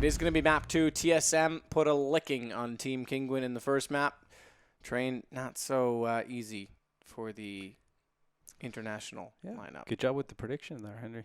It is going to be map 2. TSM put a licking on Team Kinguin in the first map. Train not so easy for the international lineup. Good job with the prediction there, Henry.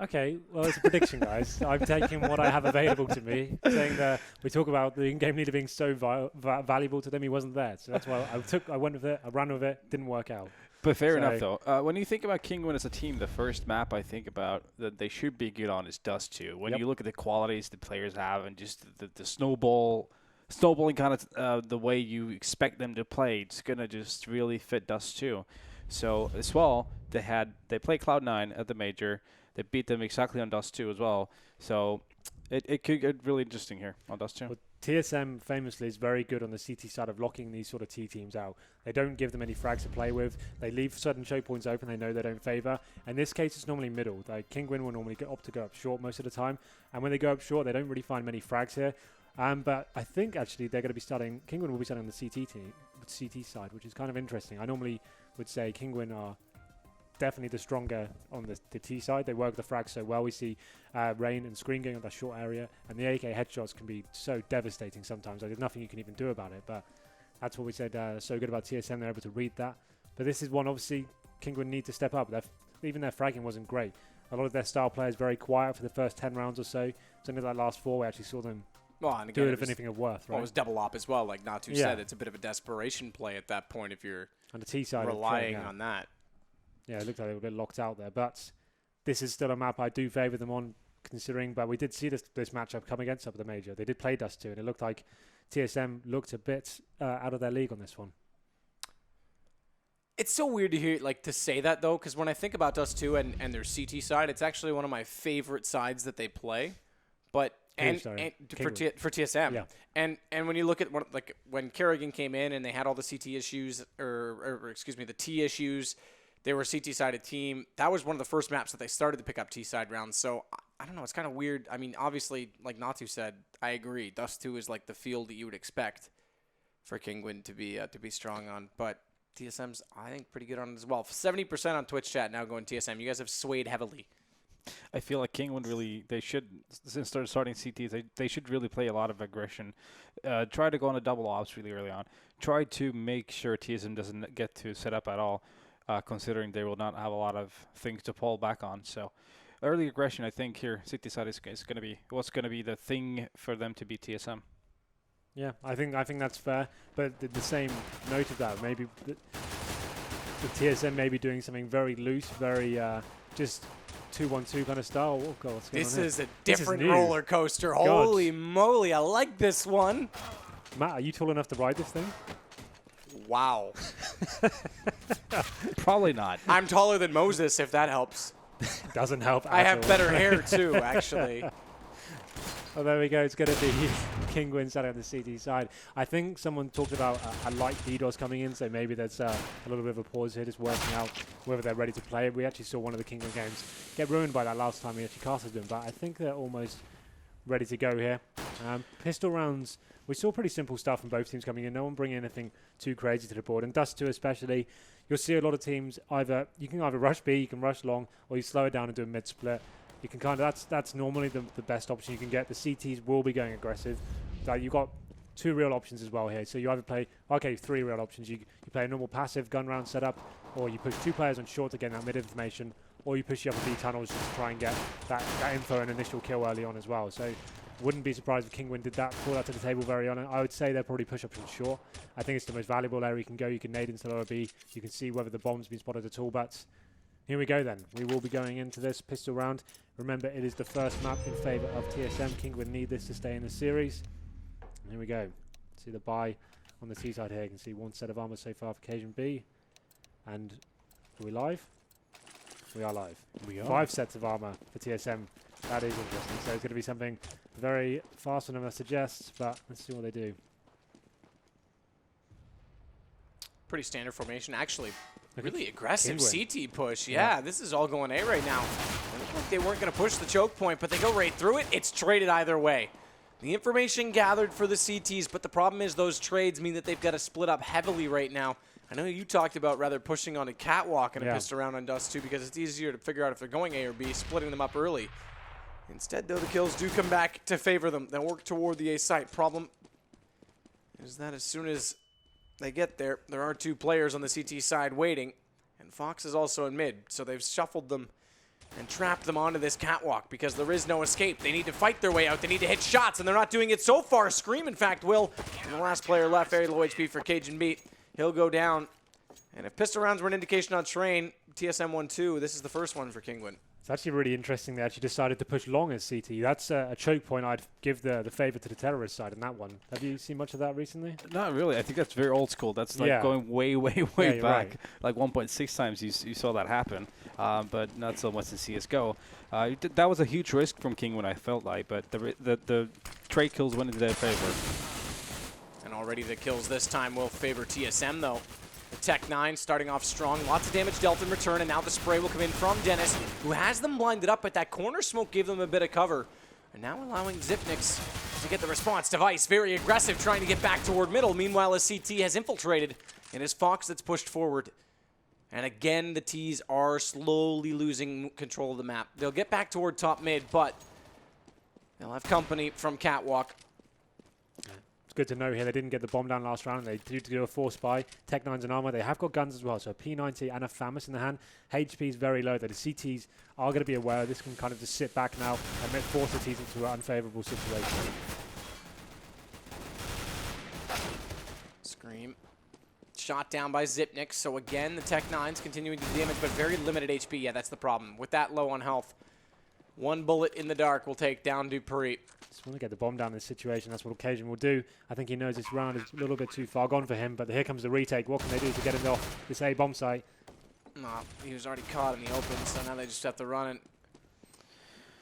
Okay, well, it's a prediction, guys. I'm taking what I have available to me, saying that we talk about the in-game leader being so valuable to them. He wasn't there, so that's why I went with it. I ran with it. Didn't work out. But fair enough, though. When you think about Kinguin as a team, the first map I think about that they should be good on is Dust2. When you look at the qualities the players have and just the snowballing kind of the way you expect them to play, it's gonna just really fit Dust2. So as well, they played Cloud9 at the major. They beat them exactly on Dust2 as well. So it could get really interesting here on Dust2. Well, TSM famously is very good on the CT side of locking these sort of T teams out. They don't give them any frags to play with. They leave certain choke points open they know they don't favor. In this case, it's normally middle. Like Kinguin will normally opt to go up short most of the time. And when they go up short, they don't really find many frags here. But I think actually they're going to be starting, Kinguin will be starting on the CT side, which is kind of interesting. I normally would say Kinguin are definitely the stronger on the T side. They work the frags so well. We see Rain and Screen going on that short area, and the AK headshots can be so devastating sometimes. Like, there's nothing you can even do about it, but that's what we said so good about TSM. They're able to read that. But this is one, obviously, Kinguin need to step up. Even their fragging wasn't great. A lot of their star players very quiet for the first 10 rounds or so. It's only that last 4 we actually saw them do it if anything of worth, right? Well, it was double op as well. Like Natu said, it's a bit of a desperation play at that point if you're on the T side relying on that. Yeah, it looked like they were a bit locked out there. But this is still a map I do favour them on, considering. But we did see this matchup come against up at the major. They did play Dust2, and it looked like TSM looked a bit out of their league on this one. It's so weird to hear, to say that, though, because when I think about Dust2 and their CT side, it's actually one of my favorite sides that they play. But and for TSM. Yeah. And when you look at when Kerrigan came in and they had all the CT issues, or excuse me, the T issues, they were a CT-sided team. That was one of the first maps that they started to pick up T-side rounds. So, I don't know. It's kind of weird. I mean, obviously, like Natu said, I agree. Dust2 is like the field that you would expect for Kinguin to be strong on. But TSM's, I think, pretty good on it as well. 70% on Twitch chat now going TSM. You guys have swayed heavily. I feel like Kinguin really, they should, since they're starting CTs, they should really play a lot of aggression. Try to go on a double ops really early on. Try to make sure TSM doesn't get to set up at all. Considering they will not have a lot of things to fall back on. So early aggression, I think, here, City side is going to be what's going to be the thing for them to beat TSM. Yeah, I think that's fair. But the same note of that, maybe the TSM may be doing something very loose, very just 2-1-2 kind of style. Oh, God, what's going on here? This is a different roller coaster. Holy moly, I like this one. Matt, are you tall enough to ride this thing? Wow. Probably not. I'm taller than Moses, if that helps. Doesn't help. I have better hair, too, actually. Well, there we go. It's going to be Kinguin side on the CT side. I think someone talked about a light DDoS coming in, so maybe there's a little bit of a pause here, just working out whether they're ready to play. We actually saw one of the Kinguin games get ruined by that last time we actually casted them, but I think they're almost ready to go here. Pistol rounds. We saw pretty simple stuff from both teams coming in. No one bringing anything too crazy to the board. And Dust2 especially, you'll see a lot of teams you can either rush B, you can rush long, or you slow it down and do a mid split. You can that's normally the best option you can get. The CTs will be going aggressive. You've got 2 real options as well here. So you either play 3 real options. You play a normal passive gun round setup, or you push 2 players on short to get that mid information, or you push the upper B tunnels just to try and get that info and initial kill early on as well. So wouldn't be surprised if Kinguin did that, pull that to the table very on it. I would say they'll probably push up from short. I think it's the most valuable area you can go. You can nade into lower B. You can see whether the bomb's been spotted at all. But here we go then. We will be going into this pistol round. Remember, it is the first map in favour of TSM. Kinguin need this to stay in the series. And here we go. See the buy on the T side here. You can see 1 set of armor so far for Occasion B. And are we live? We are live. We are. 5 sets of armor for TSM. That is interesting. So it's going to be something very fast on them, I suggest, but let's see what they do. Pretty standard formation. Actually, really aggressive Kinguin. CT push. Yeah, this is all going A right now. It looked like they weren't going to push the choke point, but they go right through it. It's traded either way. The information gathered for the CTs, but the problem is those trades mean that they've got to split up heavily right now. I know you talked about rather pushing on a catwalk and a pistol round on Dust2 because it's easier to figure out if they're going A or B, splitting them up early. Instead, though, the kills do come back to favor them. They'll work toward the A site. Problem is that as soon as they get there, there are 2 players on the CT side waiting, and Fox is also in mid, so they've shuffled them and trapped them onto this catwalk because there is no escape. They need to fight their way out. They need to hit shots, and they're not doing it so far. Scream, in fact, will. And the last player left, very low HP for Cajun Beat. He'll go down. And if pistol rounds were an indication on Train, TSM 1-2, this is the first one for Kinguin. It's actually really interesting they actually decided to push long as CT. That's a choke point I'd give the favor to the terrorist side in that one. Have you seen much of that recently? Not really. I think that's very old school. That's like going way back. Right. Like 1.6 times you saw that happen, but not so much in CSGO. That was a huge risk from Kinguin, I felt like, but the trade kills went into their favor. And already the kills this time will favor TSM, though. The Tech 9 starting off strong. Lots of damage dealt in return, and now the spray will come in from Dennis, who has them blinded up, but that corner smoke gave them a bit of cover. And now allowing Zipnix to get the response. Device very aggressive, trying to get back toward middle. Meanwhile, as CT has infiltrated, it is Fox that's pushed forward. And again, the T's are slowly losing control of the map. They'll get back toward top mid, but they'll have company from Catwalk. Good to know here they didn't get the bomb down last round. They did do a force buy. Tech 9's and armor. They have got guns as well, so a P90 and a FAMAS in the hand. HP is very low. The CTs are going to be aware. This can kind of just sit back now and force the T's into an unfavorable situation. Scream. Shot down by Zipnix. So again, the Tech 9's continuing to do damage, but very limited HP. Yeah, that's the problem. With that low on health, 1 bullet in the dark will take down Dupree. Just want to get the bomb down in this situation. That's what Occasion will do. I think he knows this round is a little bit too far gone for him, but here comes the retake. What can they do to get him off this A bomb site? Nah, he was already caught in the open, so now they just have to run it.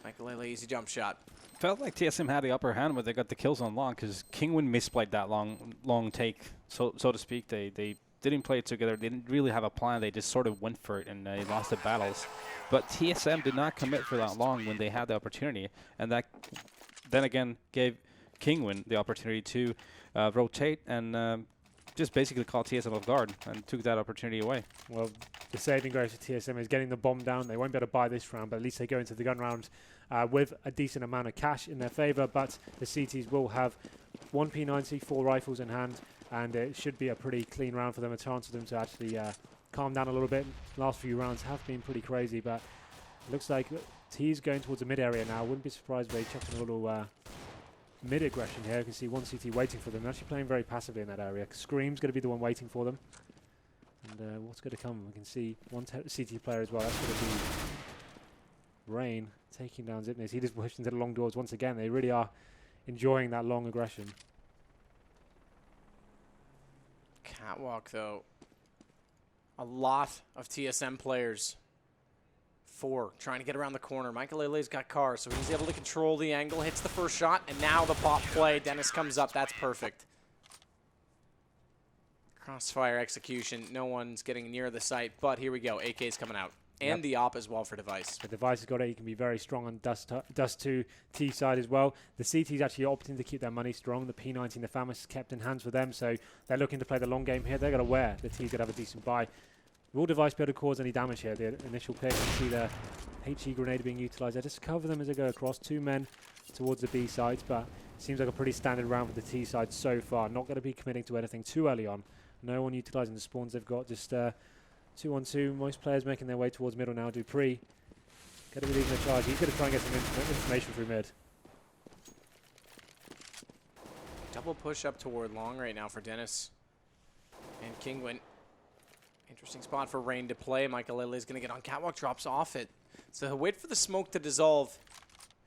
Michael easy jump shot. Felt like TSM had the upper hand when they got the kills on long, because Kinguin misplayed that long take, so to speak. They didn't play it together. They didn't really have a plan. They just sort of went for it, and they lost the battles. But TSM did not commit for that long when they had the opportunity, and that then again gave Kinguin the opportunity to rotate and just basically caught TSM off guard and took that opportunity away. Well, the saving grace for TSM is getting the bomb down. They won't be able to buy this round, but at least they go into the gun round with a decent amount of cash in their favor. But the CTs will have 1 P90, 4 rifles in hand, and it should be a pretty clean round for them, a chance for them to actually calm down a little bit. Last few rounds have been pretty crazy, but it looks like T's going towards the mid area now. Wouldn't be surprised if they chucked in a little mid aggression here. You can see 1 CT waiting for them. They're actually playing very passively in that area. Scream's going to be the one waiting for them. And what's going to come? We can see 1 CT player as well. That's going to be Rain taking down Zipnix. He just pushed into the long doors once again. They really are enjoying that long aggression. Catwalk, though. A lot of TSM players. 4 trying to get around the corner. Michael Lele's got cars, so he's able to control the angle. Hits the first shot, and now the pop play. Dennis comes up. That's perfect. Crossfire execution. No one's getting near the site, but here we go. AK's coming out. And the op as well for Device. The Device has got it. He can be very strong on Dust2 T side as well. The CT's actually opting to keep their money strong. The P90 and the FAMAS is kept in hands for them, so they're looking to play the long game here. They're going to wear. The T's going to have a decent buy. Will Device be able to cause any damage here? The initial pick, you see the HE grenade being utilised. They just cover them as they go across. 2 men towards the B sides, but it seems like a pretty standard round for the T side so far. Not going to be committing to anything too early on. No one utilising the spawns they've got. Just 2-on-2. Most players making their way towards middle now. Dupree going to be leading the charge. He's going to try and get some information through mid. Double push up toward long right now for Dennis and Kinguin. Interesting spot for Rain to play. Michael Lele is going to get on catwalk, drops off it. So he'll wait for the smoke to dissolve.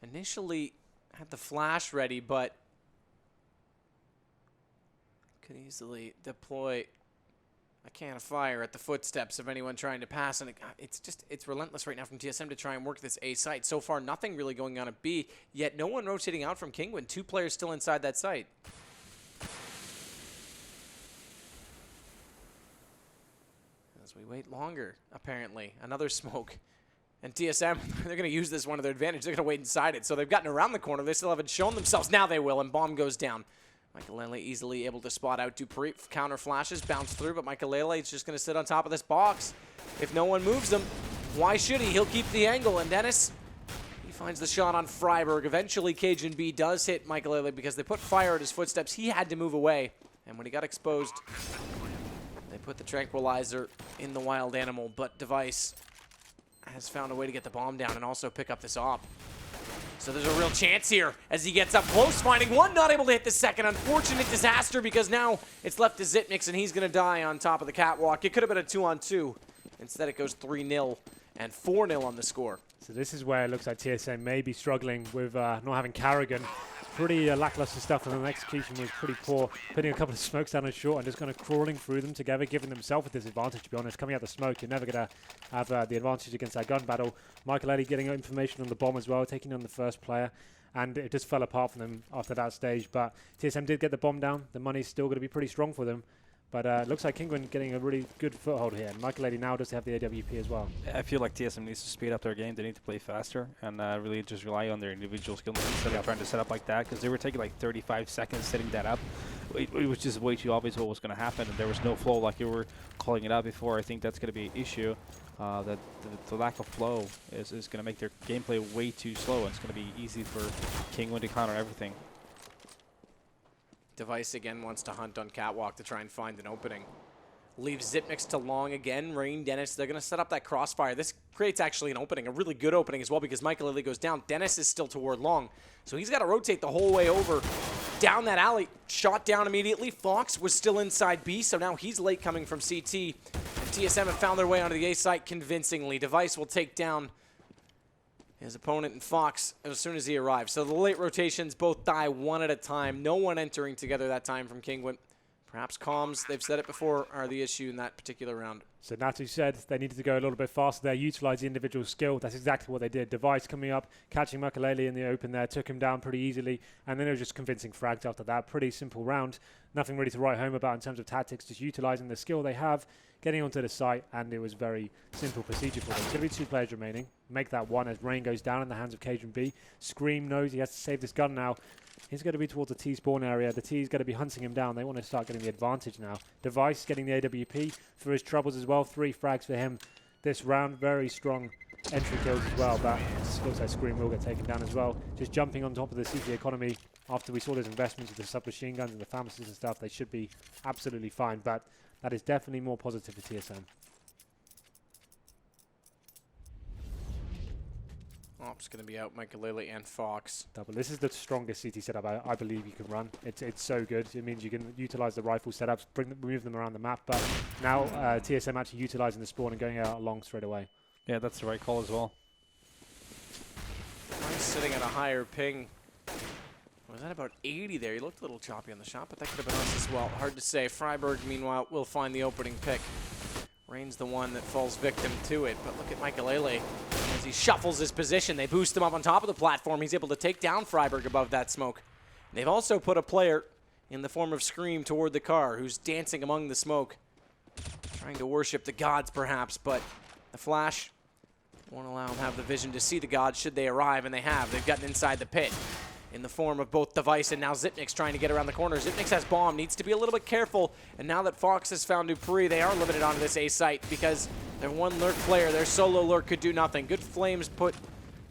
Initially had the flash ready, but could easily deploy a can of fire at the footsteps of anyone trying to pass. And it's relentless right now from TSM to try and work this A site. So far, nothing really going on at B, yet no one rotating out from Kinguin. 2 players still inside that site. As we wait longer, apparently. Another smoke. And TSM, they're going to use this one to their advantage. They're going to wait inside it. So they've gotten around the corner. They still haven't shown themselves. Now they will, and bomb goes down. Michael Lele easily able to spot out Dupree. Counter flashes, bounce through, but Michael Lele is just going to sit on top of this box. If no one moves him, why should he? He'll keep the angle, and Dennis, he finds the shot on Freiberg. Eventually, Cajun B does hit Michael because they put fire at his footsteps. He had to move away. And when he got exposed, they put the tranquilizer in the wild animal. But Device has found a way to get the bomb down and also pick up this op. So there's a real chance here as he gets up close, finding one, not able to hit the second. Unfortunate disaster because now it's left to Zitmix and he's going to die on top of the catwalk. It could have been a 2-on-2. Instead, it goes 3-0 and 4-0 on the score. So this is where it looks like TSM may be struggling with not having Carrigan. Pretty lackluster stuff, and the execution was pretty poor. Putting a couple of smokes down and short and just kind of crawling through them together, giving themselves a disadvantage, to be honest. Coming out the smoke, you're never going to have the advantage against that gun battle. Michael Eddy getting information on the bomb as well, taking on the first player. And it just fell apart for them after that stage. But TSM did get the bomb down. The money's still going to be pretty strong for them. But it looks like Kinguin getting a really good foothold here. And Michael Eddy now does have the AWP as well. I feel like TSM needs to speed up their game. They need to play faster and really just rely on their individual skills instead of trying to set up like that. Because they were taking like 35 seconds setting that up. It was just way too obvious what was going to happen. And there was no flow like you were calling it out before. I think that's going to be an issue. That the lack of flow is going to make their gameplay way too slow. And it's going to be easy for Kinguin to counter everything. Device again wants to hunt on catwalk to try and find an opening. Leaves Zitmix to long again. Rain, Dennis, they're going to set up that crossfire. This creates actually an opening, a really good opening as well because Michael Lilly goes down. Dennis is still toward long. So he's got to rotate the whole way over down that alley. Shot down immediately. Fox was still inside B, so now he's late coming from CT. And TSM have found their way onto the A site convincingly. Device will take down his opponent and Fox as soon as he arrives. So the late rotations both die one at a time. No one entering together that time from Kinguin. Perhaps comms, they've said it before, are the issue in that particular round. So Natu said they needed to go a little bit faster there, utilize the individual skill. That's exactly what they did. Device coming up, catching Makalele in the open there, took him down pretty easily, and then it was just convincing frags after that. Pretty simple round. Nothing really to write home about in terms of tactics, just utilizing the skill they have, getting onto the site, and it was very simple procedure for them. There's going to be 2 players remaining. Make that one as Rain goes down in the hands of Cajun B. Scream knows he has to save this gun now. He's going to be towards the T spawn area. The T is going to be hunting him down. They want to start getting the advantage now. Device getting the AWP through his troubles as well. 3 frags for him this round. Very strong entry kills as well. But it looks like Scream will get taken down as well. Just jumping on top of the CT economy after we saw those investments with the submachine guns and the pharmacies and stuff. They should be absolutely fine. But that is definitely more positive for TSM. Op's going to be out, Michael and Fox. Double. This is the strongest CT setup I believe you can run. It's so good. It means you can utilize the rifle setups, move them around the map. But now TSM actually utilizing the spawn and going out long straight away. Yeah, that's the right call as well. He's sitting at a higher ping. Was that about 80 there? He looked a little choppy on the shot, but that could have been us as well. Hard to say. Freiberg, meanwhile, will find the opening pick. Rain's the one that falls victim to it, but look at Michael as he shuffles his position. They boost him up on top of the platform. He's able to take down Freiberg above that smoke. They've also put a player in the form of Scream toward the car who's dancing among the smoke, trying to worship the gods perhaps, but the flash won't allow him to have the vision to see the gods should they arrive, and they have. They've gotten inside the pit in the form of both Device and now Zitmix trying to get around the corner. Zitmix has bomb, needs to be a little bit careful, and now that Fox has found Dupree, they are limited onto this A site because their one lurk player, their solo lurk could do nothing. Good flames put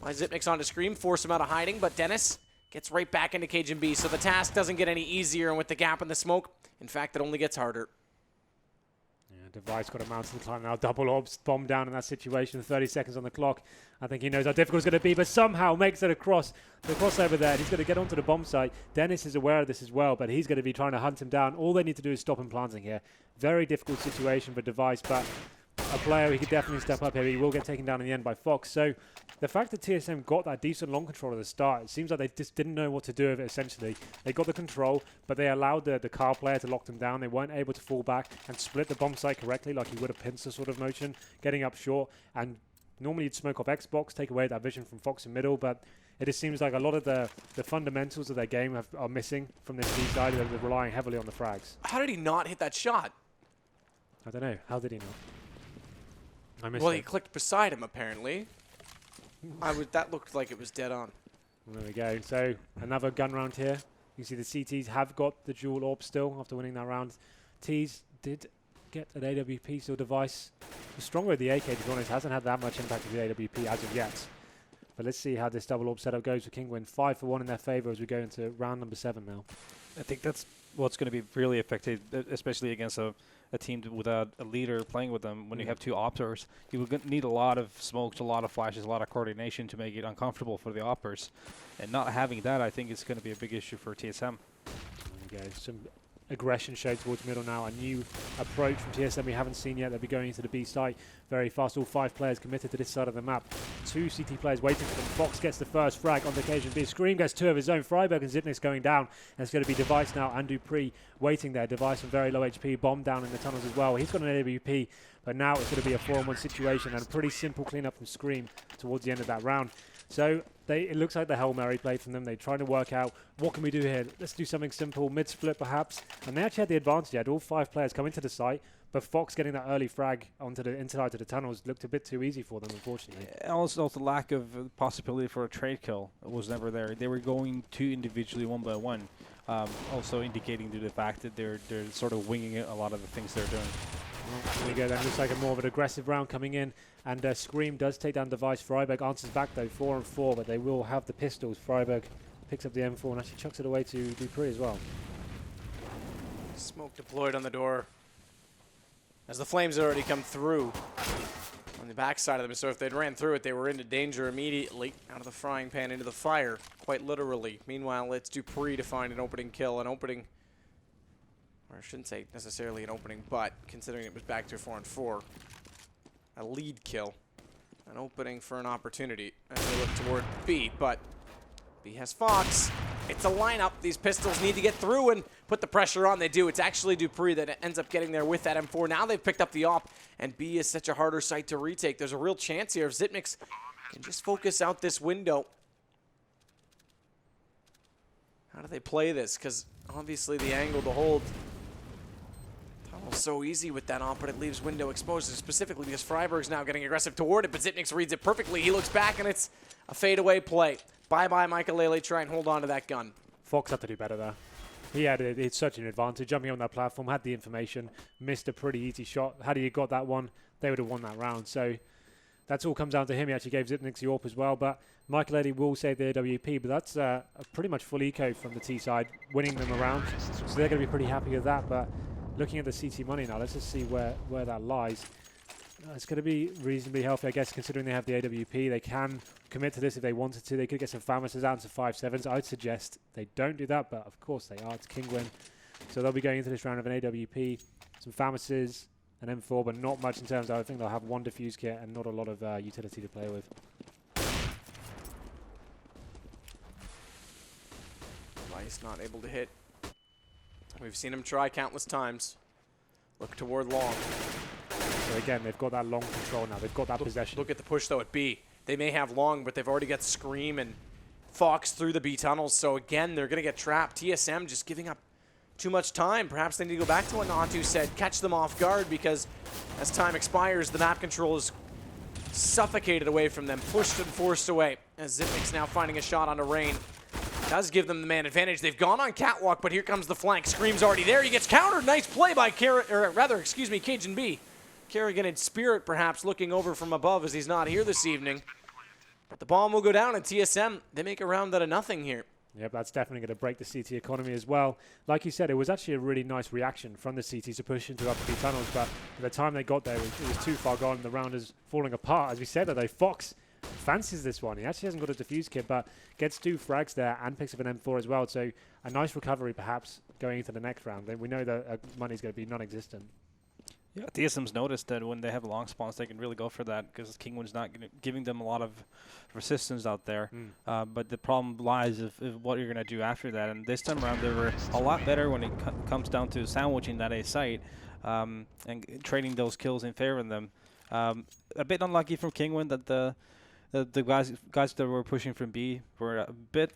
by Zitmix onto Scream, force him out of hiding, but Dennis gets right back into Cajun B, so the task doesn't get any easier, and with the gap in the smoke, in fact, it only gets harder. Device got a mountain climb now. Double orbs, bomb down in that situation. 30 seconds on the clock. I think he knows how difficult it's going to be, but somehow makes it across the crossover there. He's going to get onto the bomb site. Dennis is aware of this as well, but he's going to be trying to hunt him down. All they need to do is stop him planting here. Very difficult situation for Device, but a player who could definitely step up here. He will get taken down in the end by Fox. So the fact that TSM got that decent long control at the start, it seems like they just didn't know what to do with it, essentially. They got the control, but they allowed the car player to lock them down. They weren't able to fall back and split the bomb site correctly like you would a pincer sort of motion, getting up short. And normally you'd smoke off Xbox, take away that vision from Fox in middle, but it just seems like a lot of the fundamentals of their game are missing from this B side. They're relying heavily on the frags. How did he not hit that shot? I don't know. How did he not? I missed well, it. he clicked beside him, apparently. That looked like it was dead on. There we go. So another gun round here. You can see the CTs have got the dual orb still after winning that round. T's did get an AWP still. Device was stronger with the AK, to be honest. Hasn't had that much impact with the AWP as of yet. But let's see how this double orb setup goes for Kinguin. 5 for 1 in their favor as we go into round number 7 now. I think that's what's going to be really effective, especially against a team without a leader playing with them. When you have 2 oppers, you will need a lot of smokes, a lot of flashes, a lot of coordination to make it uncomfortable for the oppers. And not having that, I think, is going to be a big issue for TSM. There we go. Some aggression showed towards middle now. A new approach from TSM we haven't seen yet. They'll be going into the B site very fast. All 5 players committed to this side of the map. 2 CT players waiting for them. Fox gets the first frag on the occasion. B. Scream gets 2 of his own. Freiberg and Zipnik's going down. And it's going to be Device now and Dupree waiting there. Device from very low HP. Bomb down in the tunnels as well. He's got an AWP, but now it's going to be a 4-on-1 situation and a pretty simple cleanup from Scream towards the end of that round. So it looks like the Hail Mary play from them. They're trying to work out, what can we do here? Let's do something simple, mid-split perhaps. And they actually had the advantage. They had all 5 players come into the site, but Fox getting that early frag onto the inside to the tunnels looked a bit too easy for them, unfortunately. Also, the lack of possibility for a trade kill was never there. They were going 2 individually, 1 by 1, also indicating to the fact that they're sort of winging it, a lot of the things they're doing. Well, there we go. Then looks like a more of an aggressive round coming in. And Scream does take down Device. Freiberg answers back though, 4 and 4, but they will have the pistols. Freiberg picks up the M4 and actually chucks it away to Dupree as well. Smoke deployed on the door. As the flames had already come through on the backside of them, so if they'd ran through it, they were into danger immediately. Out of the frying pan into the fire, quite literally. Meanwhile, it's Dupree to find an opening kill, or I shouldn't say necessarily an opening, but considering it was back to 4 and 4, a lead kill, an opening for an opportunity as they look toward B, but B has Fox. It's a lineup. These pistols need to get through and put the pressure on. They do. It's actually Dupree that ends up getting there with that M4. Now they've picked up the op, and B is such a harder site to retake. There's a real chance here if Zipniks can just focus out this window. How do they play this? Because obviously the angle to hold so easy with that op, but it leaves window exposed, specifically because Freiberg's now getting aggressive toward it, but Zipniks reads it perfectly. He looks back, and it's a fadeaway play. Bye-bye, Michael. Try and hold on to that gun. Fox had to do better there. He had it's such an advantage. Jumping on that platform, had the information, missed a pretty easy shot. Had he got that one, they would have won that round. So that's all comes down to him. He actually gave Zipniks the AWP as well, but Michael Eddy will save the AWP, but that's a pretty much full eco from the T side, winning them around. So they're going to be pretty happy with that, but looking at the CT money now, let's just see where that lies. It's going to be reasonably healthy, I guess, considering they have the AWP. They can commit to this if they wanted to. They could get some Famuses out into 5-7s. I'd suggest they don't do that, but of course they are. It's Kinguin. So they'll be going into this round of an AWP, some Famuses, an M4, but not much in terms of, I think they'll have 1 defuse kit and not a lot of utility to play with. Vice not able to hit. We've seen him try countless times. Look toward long. So again, they've got that long control now. They've got that possession. Look at the push, though, at B. They may have long, but they've already got Scream and Fox through the B tunnels. So again, they're going to get trapped. TSM just giving up too much time. Perhaps they need to go back to what Natu said, catch them off guard, because as time expires, the map control is suffocated away from them, pushed and forced away. As Zipnik's now finding a shot onto Rain. Does give them the man advantage. They've gone on catwalk, but here comes the flank. Scream's already there. He gets countered. Nice play by Cajun B. Kerrigan and Spirit perhaps looking over from above as he's not here this evening. But the bomb will go down, and TSM, they make a round out of nothing here. Yep, that's definitely going to break the CT economy as well. Like you said, it was actually a really nice reaction from the CTs to push into upper B tunnels, but by the time they got there, it was too far gone. The round is falling apart. As we said, though, Fox fancies this one. He actually hasn't got a defuse kit, but gets 2 frags there and picks up an M4 as well. So a nice recovery, perhaps, going into the next round. Then we know that money's going to be non-existent. Yeah, TSM's noticed that when they have long spawns, they can really go for that because Kinguin's not giving them a lot of resistance out there. But the problem lies if what you're going to do after that. And this time around, they were a lot better when it comes down to sandwiching that A site and trading those kills in favor of them. A bit unlucky from Kinguin that the guys that were pushing from B were a bit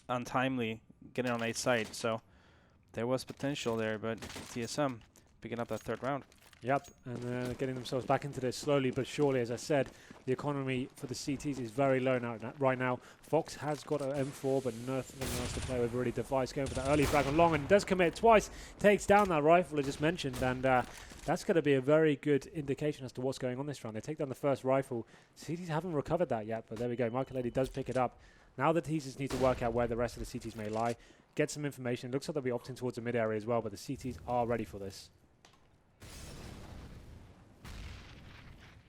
untimely getting on A site. So there was potential there, but TSM picking up that 3rd round. Yep, and getting themselves back into this slowly but surely. As I said, the economy for the CTs is very low right now. Fox has got an M4, but nothing else to play with. Already Device going for that early frag on long and does commit twice. Takes down that rifle I just mentioned, and that's going to be a very good indication as to what's going on this round. They take down the first rifle. CTs haven't recovered that yet, but there we go. Michael Lady does pick it up. Now the teasers need to work out where the rest of the CTs may lie. Get some information. It looks like they'll be opting towards the mid area as well, but the CTs are ready for this.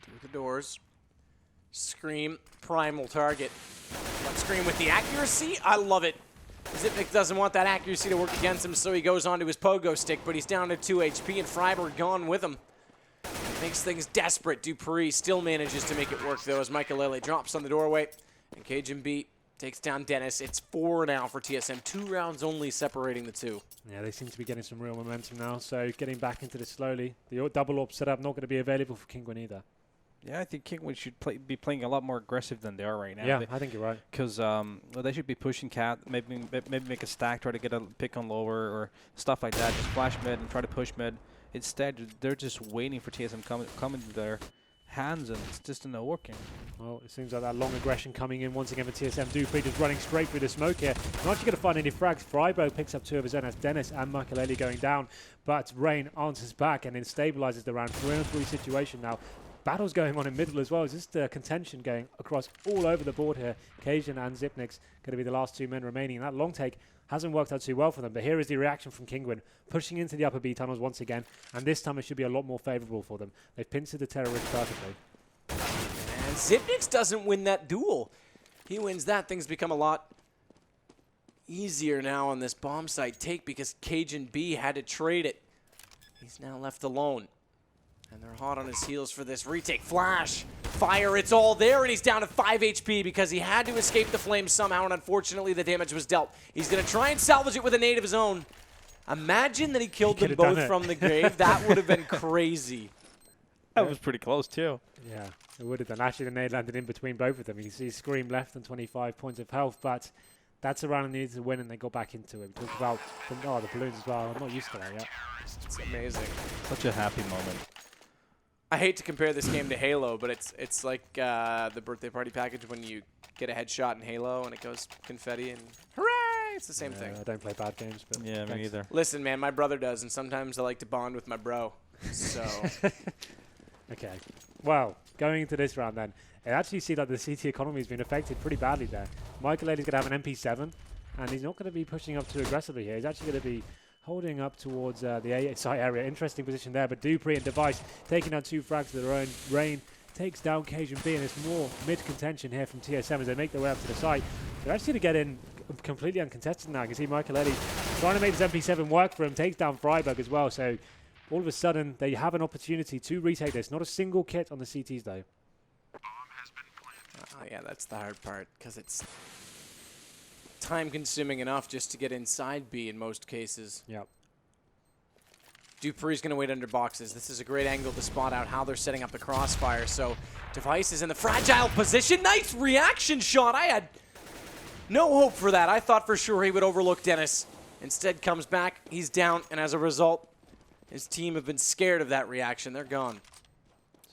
Through the doors. Scream, primal target. But Scream with the accuracy, I love it. Zipnik doesn't want that accuracy to work against him, so he goes on to his pogo stick, but he's down to 2 HP, and Freiberg gone with him. Makes things desperate. Dupree still manages to make it work, though, as Michaelele drops on the doorway, and Cajun B takes down Dennis. It's 4 now for TSM. 2 rounds only separating the two. Yeah, they seem to be getting some real momentum now, so getting back into this slowly. The double AWP setup not going to be available for Kinguin either. Yeah, I think Kinguin should be playing a lot more aggressive than they are right now. Yeah, I think you're right. Because well, they should be pushing Cat, maybe make a stack, try to get a pick on lower or stuff like that. Just flash mid and try to push mid. Instead, they're just waiting for TSM coming to their hands, and it's just not working. Well, it seems like that long aggression coming in once again for TSM. Dupree just running straight through the smoke here. Not actually going to find any frags. Freiberg picks up 2 of his own as Dennis and Michaelele going down, but Rain answers back and then stabilizes the round. 3-on-3 situation now. Battles going on in middle as well. It's just contention going across all over the board here. Cajun and Zipnik's going to be the last 2 men remaining. And that long take hasn't worked out too well for them. But here is the reaction from Kinguin, pushing into the upper B tunnels once again. And this time it should be a lot more favorable for them. They've pincered the terrorists perfectly. And Zipnix doesn't win that duel. He wins that. Things become a lot easier now on this bomb site take because Cajun B had to trade it. He's now left alone. And they're hot on his heels for this retake. Flash, fire, it's all there, and he's down to 5 HP because he had to escape the flames somehow, and unfortunately the damage was dealt. He's going to try and salvage it with a nade of his own. Imagine that he killed them both from the grave. That would have been crazy. That was pretty close, too. Yeah, it would have done. Actually, the nade landed in between both of them. You can see Scream left on 25 points of health, but that's a round they needed to win, and they got back into it. We talked about the balloons as well. I'm not used to that yet. It's amazing. Such a happy moment. I hate to compare this game to Halo, but it's like the birthday party package when you get a headshot in Halo and it goes confetti and hooray! It's the same thing. I don't play bad games, but yeah, me neither. Listen, man, my brother does, and sometimes I like to bond with my bro. So okay. Well, going into this round then, I actually see that the CT economy has been affected pretty badly there. Michael Lady's going to have an MP7, and he's not going to be pushing up too aggressively here. He's actually going to be holding up towards the A site area. Interesting position there, but Dupree and Device taking down 2 frags of their own. Rain takes down Cajun B, and it's more mid-contention here from TSM as they make their way up to the site. They're actually to get in completely uncontested now. You can see Michael Eddy trying to make this MP7 work for him, takes down Freiberg as well, so all of a sudden they have an opportunity to retake this. Not a single kit on the CTs though. Oh yeah, that's the hard part, because it's time-consuming enough just to get inside B in most cases. Yep. Dupree's going to wait under boxes. This is a great angle to spot out how they're setting up the crossfire. So Device is in the fragile position. Nice reaction shot. I had no hope for that. I thought for sure he would overlook Dennis. Instead comes back. He's down. And as a result, his team have been scared of that reaction. They're gone.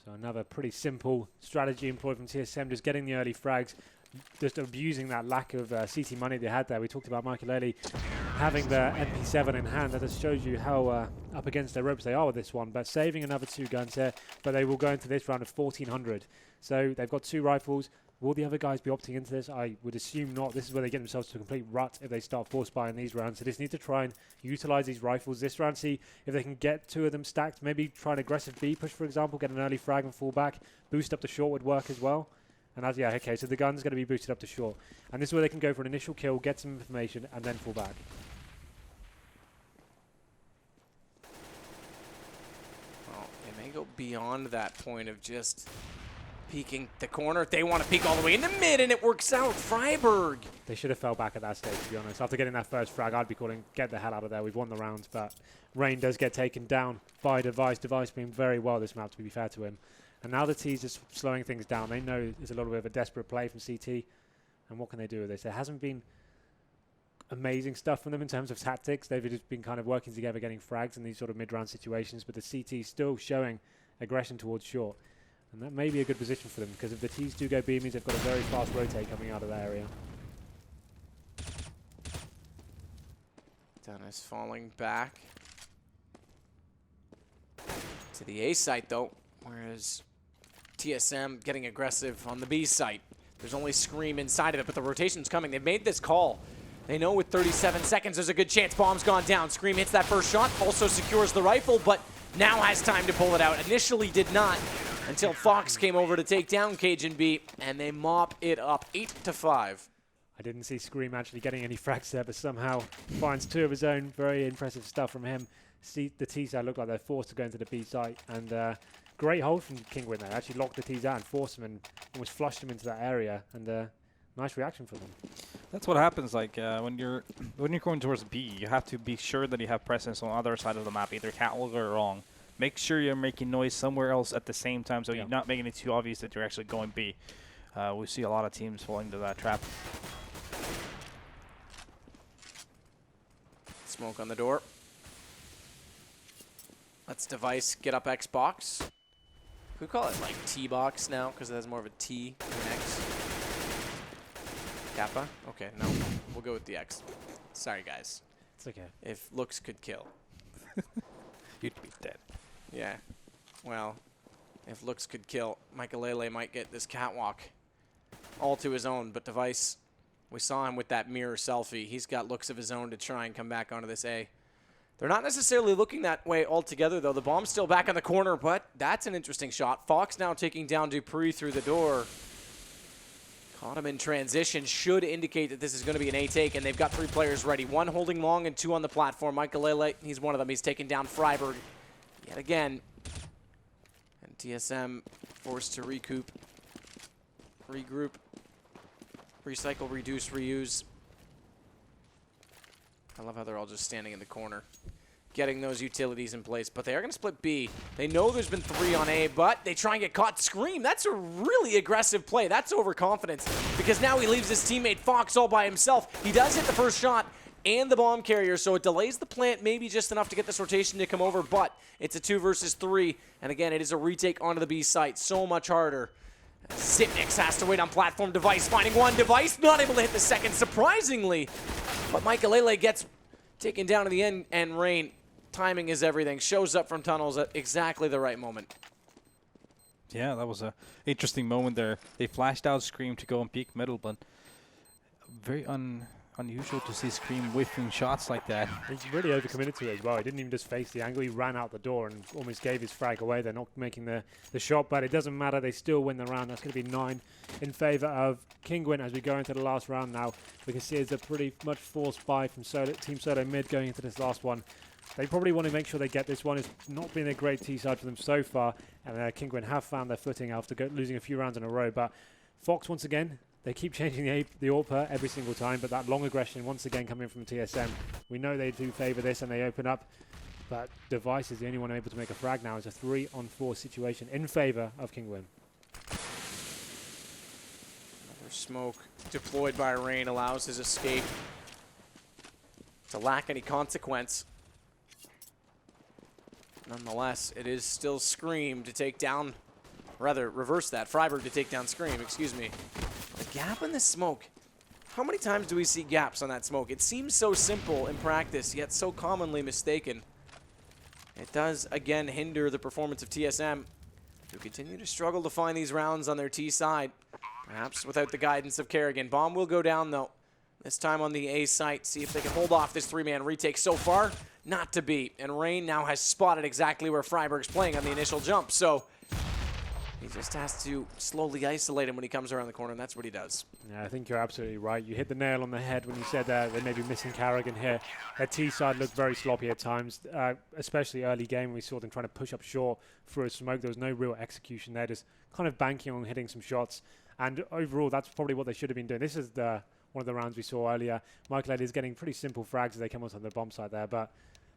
So another pretty simple strategy employed from TSM, just getting the early frags, just abusing that lack of CT money they had there. We talked about Michael Early having the MP7 in hand. That just shows you how up against their ropes they are with this one. But saving another 2 guns here, but they will go into this round of 1,400. So they've got 2 rifles. Will the other guys be opting into this? I would assume not. This is where they get themselves to a complete rut if they start force buying these rounds. So they just need to try and utilize these rifles this round, see if they can get 2 of them stacked. Maybe try an aggressive B push, for example, get an early frag and fall back. Boost up the short would work as well. And as, yeah, okay, so the gun's going to be boosted up to short. And this is where they can go for an initial kill, get some information, and then fall back. Well, they may go beyond that point of just peeking the corner. They want to peek all the way in the mid, and it works out. Freiberg. They should have fell back at that stage, to be honest. After getting that first frag, I'd be calling, get the hell out of there. We've won the round, but Rain does get taken down by Device. Device being very well this map, to be fair to him. And now the T's just slowing things down. They know it's a little bit of a desperate play from CT. And what can they do with this? There hasn't been amazing stuff from them in terms of tactics. They've just been kind of working together, getting frags in these sort of mid-round situations, but the CT still showing aggression towards short. And that may be a good position for them, because if the Ts do go B, it means they've got a very fast rotate coming out of that area. Dennis falling back to the A site, though, whereas TSM getting aggressive on the B site. There's only Scream inside of it, but the rotation's coming. They've made this call. They know with 37 seconds, there's a good chance Bomb's gone down. Scream hits that first shot, also secures the rifle, but now has time to pull it out. Initially did not until Fox came over to take down Cajun B, and they mop it up 8-5. I didn't see Scream actually getting any frags there, but somehow finds 2 of his own. Very impressive stuff from him. See, the T side look like they're forced to go into the B site, and great hold from Kinguin there. Actually locked the T's out and forced him and almost flushed him into that area, and nice reaction from them. That's what happens. Like when you're going towards B, you have to be sure that you have presence on the other side of the map, either catwalk or wrong. Make sure you're making noise somewhere else at the same time, so you're not making it too obvious that you're actually going B. We see a lot of teams falling into that trap. Smoke on the door. Let's Device get up Xbox. We call it like T-box now because it has more of a T than an X. Kappa? Okay, no. We'll go with the X. Sorry, guys. It's okay. If looks could kill. You'd be dead. Yeah. Well, if looks could kill, Michaelele might get this catwalk all to his own, but Device, we saw him with that mirror selfie. He's got looks of his own to try and come back onto this A. They're not necessarily looking that way altogether, though. The bomb's still back in the corner, but that's an interesting shot. Fox now taking down Dupree through the door. Caught him in transition. Should indicate that this is going to be an A take, and they've got 3 players ready. 1 holding long and 2 on the platform. Michaelele, he's one of them. He's taking down Freiberg yet again. And TSM forced to recoup, regroup, recycle, reduce, reuse. I love how they're all just standing in the corner, getting those utilities in place. But they are going to split B. They know there's been 3 on A, but they try and get caught. Scream, that's a really aggressive play. That's overconfidence, because now he leaves his teammate Fox all by himself. He does hit the first shot and the bomb carrier, so it delays the plant maybe just enough to get this rotation to come over, but it's a 2 versus 3. And again, it is a retake onto the B site. So much harder. Zipnix has to wait on platform. Device finding one. Device not able to hit the second, surprisingly. But Michaelele gets taken down to the end, and Rain, timing is everything. Shows up from tunnels at exactly the right moment. Yeah, that was a interesting moment there. They flashed out Scream to go and peek middle, but very unusual to see Scream whiffing shots like that. He's really overcommitted to it as well. He didn't even just face the angle. He ran out the door and almost gave his frag away. They're not making the shot, but it doesn't matter. They still win the round. That's going to be 9 in favor of Kinguin as we go into the last round now. We can see it's a pretty much forced buy from TeamSoloMid going into this last one. They probably want to make sure they get this one. It's not been a great T side for them so far, and Kinguin have found their footing after losing a few rounds in a row. But Fox, once again, they keep changing the AWP every single time, but that long aggression once again coming from TSM. We know they do favor this and they open up, but Device is the only one able to make a frag now. It's a 3-on-4 situation in favor of Kinguin. Another smoke deployed by Rain allows his escape to lack any consequence. Nonetheless, it is still Scream to take down, rather reverse that, Freiberg to take down Scream, excuse me. The gap in the smoke. How many times do we see gaps on that smoke? It seems so simple in practice, yet so commonly mistaken. It does, again, hinder the performance of TSM, who continue to struggle to find these rounds on their T side, perhaps without the guidance of Kerrigan. Bomb will go down, though, this time on the A site. See if they can hold off this 3-man retake. So far, not to be. And Rain now has spotted exactly where Freiberg's playing on the initial jump, so he just has to slowly isolate him when he comes around the corner, and that's what he does. Yeah, I think you're absolutely right. You hit the nail on the head when you said they may be missing Kerrigan here. Their T side looked very sloppy at times, especially early game. We saw them trying to push up short through a smoke. There was no real execution there, just kind of banking on hitting some shots. And overall, that's probably what they should have been doing. This is one of the rounds we saw earlier. Michaelele is getting pretty simple frags as they come onto the bomb side there, but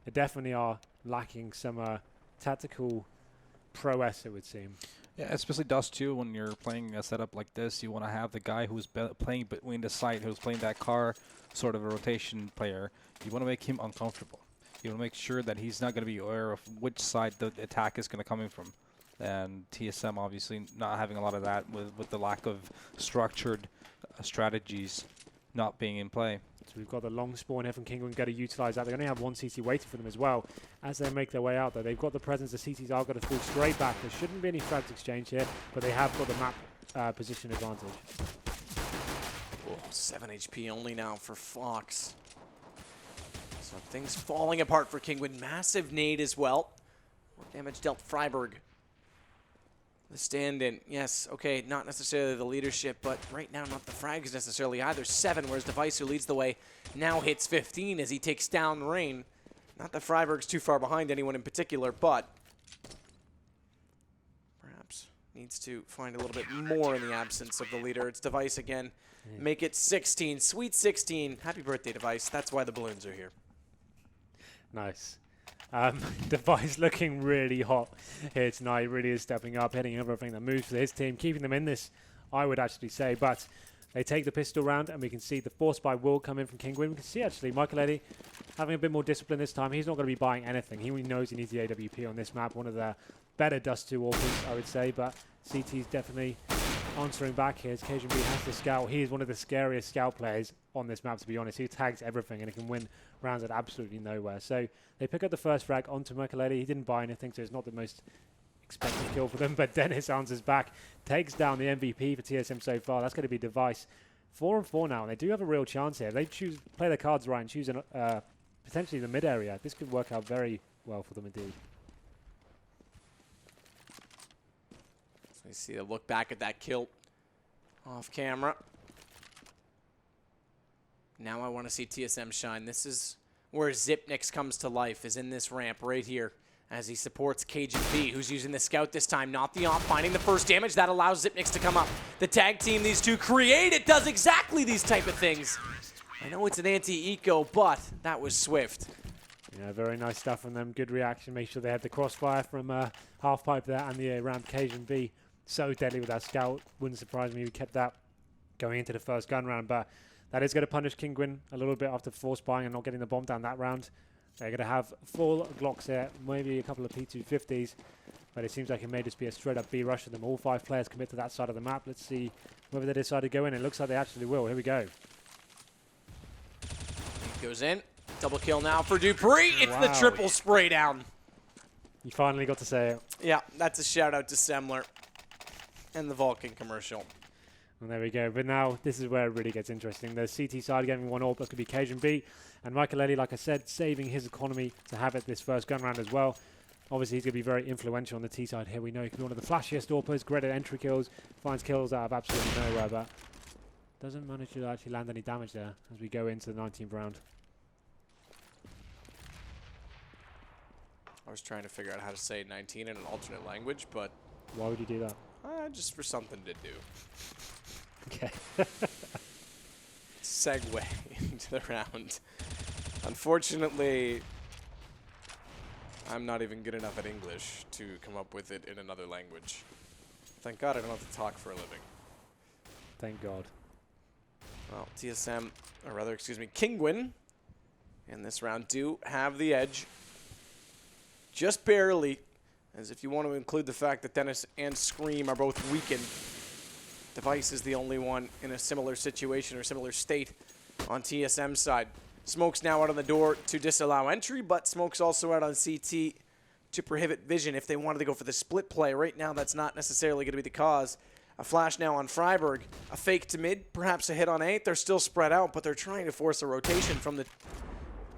they definitely are lacking some tactical prowess, it would seem. Yeah, especially Dust2 when you're playing a setup like this, you want to have the guy who's playing between the site, who's playing that car, sort of a rotation player. You want to make him uncomfortable. You want to make sure that he's not going to be aware of which side the attack is going to come in from. And TSM obviously not having a lot of that with the lack of structured strategies not being in play. So we've got the long spawn here from Kinguin. Got to utilize that. They're going to have one CT waiting for them as well as they make their way out there. They've got the presence. The CTs are going to fall straight back. There shouldn't be any frags exchange here, but they have got the map position advantage. Oh, 7 HP only now for Fox. So things falling apart for Kinguin. Massive nade as well. More damage dealt Freiburg. The stand-in, yes, okay, not necessarily the leadership, but right now not the frags necessarily either. 7, whereas Device, who leads the way, now hits 15 as he takes down Rain. Not that Freiburg's too far behind anyone in particular, but perhaps needs to find a little bit more in the absence of the leader. It's Device again. Make it 16, sweet 16. Happy birthday, Device. That's why the balloons are here. Nice. Device looking really hot here tonight. Really is stepping up, hitting everything that moves for his team, keeping them in this, I would actually say. But they take the pistol round, and we can see the force buy will come in from Kinguin. We can see actually Michael Eddy having a bit more discipline this time. He's not going to be buying anything. He knows he needs the AWP on this map. One of the better Dust2 AWPs, I would say. But CT's definitely answering back here as KGB has the scout. He is one of the scariest scout players on this map, to be honest. He tags everything and he can win rounds at absolutely nowhere. So they pick up the first frag onto Mercaledi. He didn't buy anything, so it's not the most expected kill for them. But Dennis answers back, takes down the MVP for TSM so far. That's going to be Device. 4-4 now, and they do have a real chance here. If they play their cards right and choose potentially the mid area, this could work out very well for them indeed. So you see a look back at that kill off camera. Now I want to see TSM shine. This is where Zipnix comes to life, is in this ramp right here as he supports Cajun B, who's using the scout this time, not the op, finding the first damage. That allows Zipnix to come up. The tag team these two create, it does exactly these type of things. I know it's an anti-eco, but that was swift. Yeah, very nice stuff from them. Good reaction. Make sure they had the crossfire from half pipe there and the ramp. Cajun B so deadly with that scout. Wouldn't surprise me. We kept that going into the first gun round, but that is going to punish Kinguin a little bit after force buying and not getting the bomb down that round. They're going to have full Glocks here, maybe a couple of P250s, but it seems like it may just be a straight-up B rush for them. All 5 players commit to that side of the map. Let's see whether they decide to go in. It looks like they actually will. Here we go. Goes in. Double kill now for Dupree. It's the triple spray down. You finally got to say it. Yeah, that's a shout-out to Semler and the Vulcan commercial. And there we go. But now this is where it really gets interesting. The CT side getting 1 AWP. That could be Cajun B. And Michael Eddy, like I said, saving his economy to have it this first gun round as well. Obviously, he's going to be very influential on the T side here. We know he can be one of the flashiest AWPers, great at entry kills, finds kills out of absolutely nowhere, but doesn't manage to actually land any damage there as we go into the 19th round. I was trying to figure out how to say 19 in an alternate language, but... Why would you do that? Just for something to do. Okay. Segue into the round. Unfortunately, I'm not even good enough at English to come up with it in another language. Thank God I don't have to talk for a living. Thank God. Well, TSM, or rather, excuse me, Kinguin in this round do have the edge. Just barely, as if you want to include the fact that Dennis and Scream are both weakened. Device is the only one in a similar situation or similar state on TSM side. Smoke's now out on the door to disallow entry, but Smoke's also out on CT to prohibit vision if they wanted to go for the split play. Right now, that's not necessarily going to be the cause. A flash now on Freiburg. A fake to mid, perhaps a hit on 8. They're still spread out, but they're trying to force a rotation from the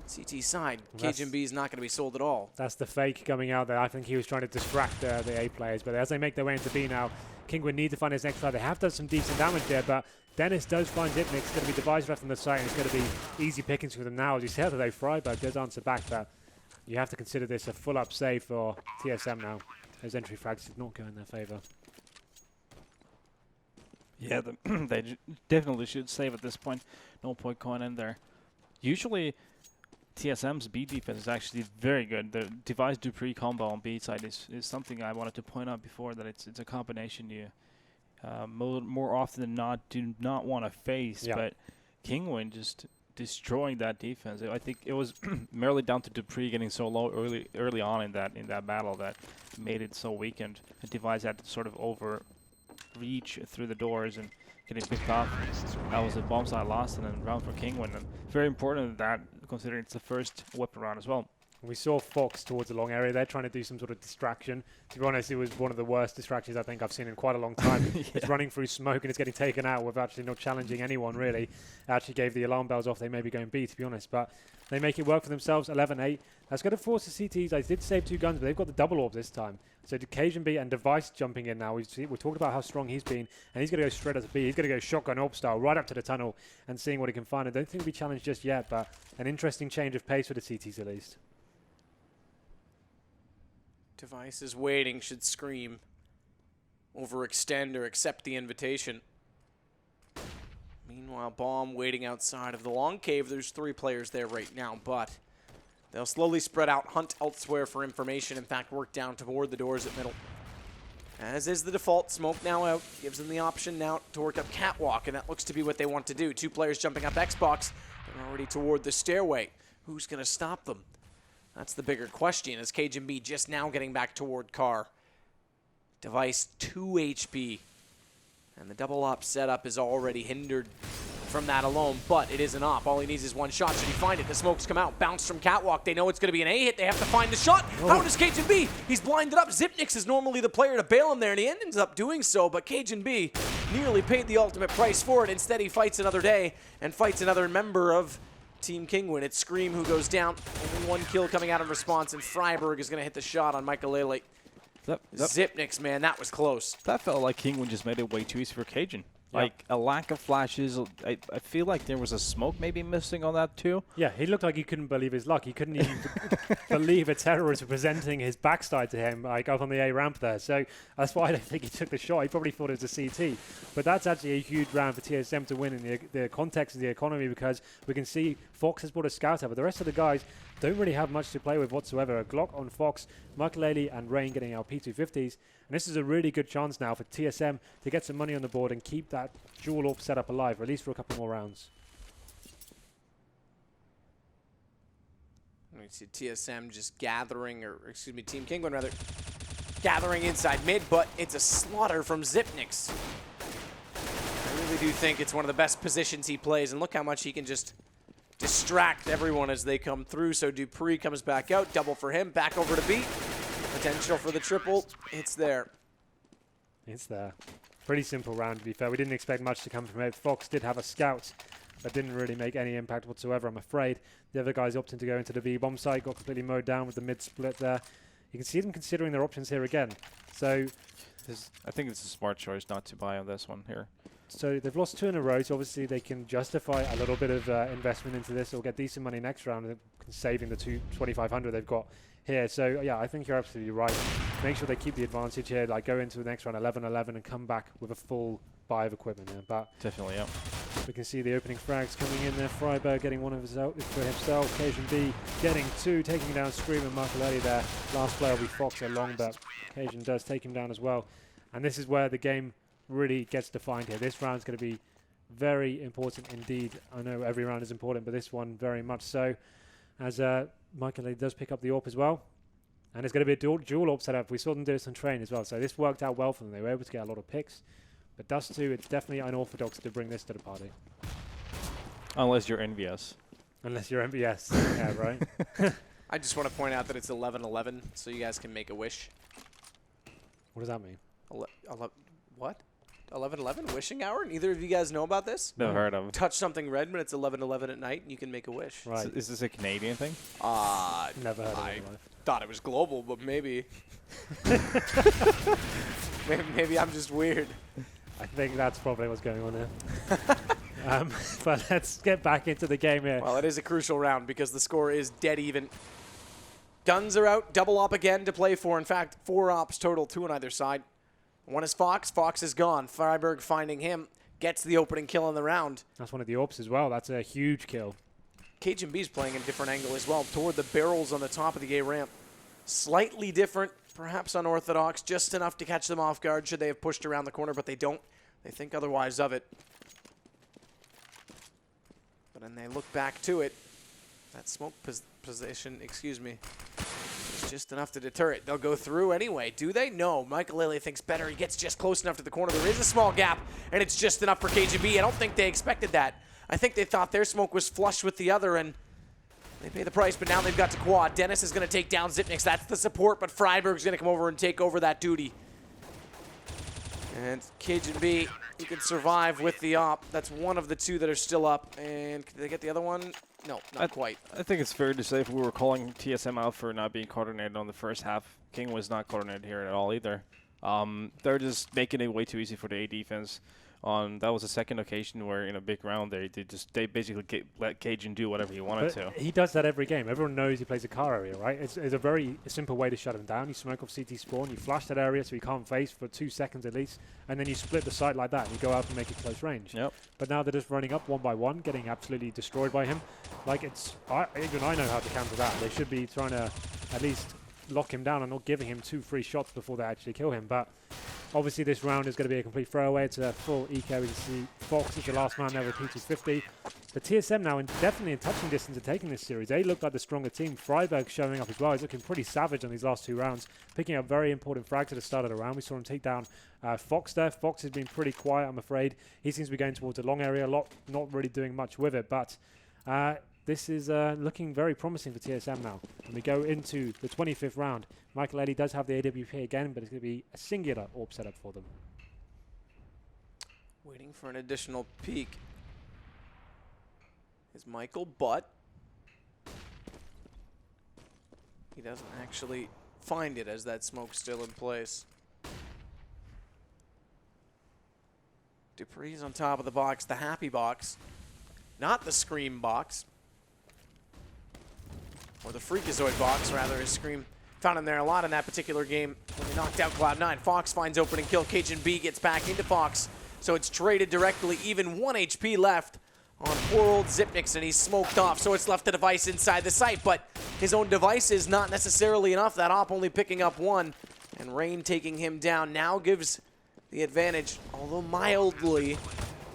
CT side. Cajun B is not going to be sold at all. That's the fake coming out there. I think he was trying to distract the A players, but as they make their way into B now, Kinguin need to find his next side. They have done some decent damage there, but Dennis does find Zipnix. It's going to be Device left on the site, and it's going to be easy pickings for them now. As you said, though, Freiburg does answer back, but you have to consider this a full-up save for TSM now. Those entry frags did not go in their favor. Yeah, they definitely should save at this point. No point going in there. Usually, TSM's B defense is actually very good. The Device Dupree combo on B side is something I wanted to point out before, that it's a combination you more often than not do not want to face. Yeah. But Kinguin just destroying that defense. I think it was merely down to Dupree getting so low early on in that battle that made it so weakened. The Device had to sort of overreach through the doors and getting picked off. That was a bomb side loss and then round for Kinguin. And very important that, considering it's the first weapon round as well. We saw Fox towards the long area. They're trying to do some sort of distraction. To be honest, it was one of the worst distractions I think I've seen in quite a long time. It's running through smoke and it's getting taken out with actually not challenging anyone, really. It actually gave the alarm bells off. They may be going B, to be honest. But they make it work for themselves, 11-8. That's going to force the CTs. I did save 2 guns, but they've got the double orb this time. So Cajun B and Device jumping in now. We talked about how strong he's been, and he's going to go straight as a B. He's going to go shotgun orb style right up to the tunnel and seeing what he can find. I don't think he'll be challenged just yet, but an interesting change of pace for the CTs at least. Device is waiting, should scream, overextend or accept the invitation. Meanwhile, Bomb waiting outside of the long cave. There's 3 players there right now, but they'll slowly spread out, hunt elsewhere for information. In fact, work down toward the doors at middle. As is the default, smoke now out. Gives them the option now to work up catwalk, and that looks to be what they want to do. 2 players jumping up Xbox. They're already toward the stairway. Who's going to stop them? That's the bigger question, as Cajun B just now getting back toward Car. Device 2 HP. And the double op setup is already hindered from that alone, but it is an op. All he needs is 1 shot. Should he find it? The smokes come out. Bounce from catwalk. They know it's going to be an A hit. They have to find the shot. Oh. How does Cajun B? He's blinded up. Zipnix is normally the player to bail him there, and he ends up doing so, but Cajun B nearly paid the ultimate price for it. Instead, he fights another day and fights another member of Team Kinguin. It's Scream who goes down. Only 1 kill coming out in response, and Freiberg is going to hit the shot on Michael. Zipnix, man, that was close. That felt like Kinguin just made it way too easy for Cajun. Like, a lack of flashes. I feel like there was a smoke maybe missing on that too. Yeah, he looked like he couldn't believe his luck. He couldn't even believe a terrorist was presenting his backside to him, like up on the A ramp there. So that's why I don't think he took the shot. He probably thought it was a CT. But that's actually a huge round for TSM to win in the context of the economy, because we can see Fox has brought a scout out, but the rest of the guys don't really have much to play with whatsoever. A Glock on Fox, Michael and Rain getting our P250s. And this is a really good chance now for TSM to get some money on the board and keep that dual AWP setup alive, or at least for a couple more rounds. We see TSM just gathering, or excuse me, Team Kinguin rather, gathering inside mid, but it's a slaughter from Zipnix. I really do think it's one of the best positions he plays, and look how much he can just distract everyone as they come through. So Dupree comes back out, double for him, back over to B. Potential for the triple, it's there. It's there. Pretty simple round, to be fair. We didn't expect much to come from it. Fox did have a scout, but didn't really make any impact whatsoever, I'm afraid. The other guys opting to go into the B bomb site, got completely mowed down with the mid split there. You can see them considering their options here again. So I think it's a smart choice not to buy on this one here. So they've lost 2 in a row, so obviously they can justify a little bit of investment into this or get decent money next round, saving the 2,500 they've got here. So yeah, I think you're absolutely right. Make sure they keep the advantage here, like go into the next round 11-11 and come back with a full buy of equipment here. But definitely, yeah. We can see the opening frags coming in there. Freiberg getting one of his out for himself. Cajun B getting 2, taking down Scream and Michael there. Last player will be Fox along, but Cajun does take him down as well. And this is where the game really gets defined here. This round's going to be very important indeed. I know every round is important, but this one very much so, as Michael does pick up the AWP as well. And it's going to be a dual AWP setup. We saw them do this on train as well, so this worked out well for them. They were able to get a lot of picks. But Dust2, it's definitely unorthodox to bring this to the party. Unless you're NVS. Unless you're MBS. Yeah, right? I just want to point out that it's 11-11, so you guys can make a wish. What does that mean? What? 11-11? Wishing hour? Neither of you guys know about this? Never heard of it. Touch something red when it's 11-11 at night, and you can make a wish. Right. Is this a Canadian thing? Never heard of it in my life. Thought it was global, but maybe. maybe I'm just weird. I think that's probably what's going on there. But let's get back into the game here. Well, it is a crucial round because the score is dead even. Guns are out, double op again to play for. In fact, 4 ops total, 2 on either side. One is Fox. Fox is gone. Freiberg finding him. Gets the opening kill in the round. That's one of the AWPs as well. That's a huge kill. Cajun B's playing a different angle as well, toward the barrels on the top of the A ramp. Slightly different, perhaps unorthodox, just enough to catch them off guard should they have pushed around the corner, but they don't. They think otherwise of it. But then they look back to it. That smoke position, excuse me, is just enough to deter it. They'll go through anyway. Do they? No. Michael Lilly thinks better. He gets just close enough to the corner. There is a small gap, and it's just enough for KGB. I don't think they expected that. I think they thought their smoke was flush with the other, and they pay the price, but now they've got to quad. Dennis is going to take down Zipnix. That's the support, but Freiburg's going to come over and take over that duty. And KGB, you can survive with the op. That's one of the two that are still up. And can they get the other one? No, not quite. I think it's fair to say if we were calling TSM out for not being coordinated on the first half, King was not coordinated here at all either. They're just making it way too easy for the A defense. That was the second occasion where in a big round they basically let Cajun do whatever he wanted to. He does that every game. Everyone knows he plays a car area, right? It's a very simple way to shut him down. You smoke off CT spawn, you flash that area so he can't face for 2 seconds at least, and then you split the site like that and you go out and make it close range. Yep. But now they're just running up one by one, getting absolutely destroyed by him. Like even I know how to counter that. They should be trying to at least lock him down and not giving him 2 free shots before they actually kill him. But obviously this round is going to be a complete throwaway. It's a full eco. We can see Fox is the last man there with P250. The TSM now definitely in touching distance of taking this series. They look like the stronger team. Freiburg showing up as well. He's looking pretty savage on these last 2 rounds, picking up very important frags at the start of the round. We saw him take down Fox there. Fox has been pretty quiet, I'm afraid. He seems to be going towards the long area a lot, not really doing much with it, but this is looking very promising for TSM now. And we go into the 25th round. Michael Eddy does have the AWP again, but it's going to be a singular AWP setup for them. Waiting for an additional peek is Michael, but he doesn't actually find it as that smoke's still in place. Dupree's on top of the box, the happy box, not the scream box. Or the Freakazoid box, rather. His Scream found him there a lot in that particular game when they knocked out Cloud9. Fox finds opening kill. Cajun B gets back into Fox. So it's traded directly. Even 1 HP left on poor old Zipnix, and he's smoked off. So it's left the device inside the site. But his own device is not necessarily enough. That op only picking up 1. And Rain taking him down now gives the advantage, although mildly,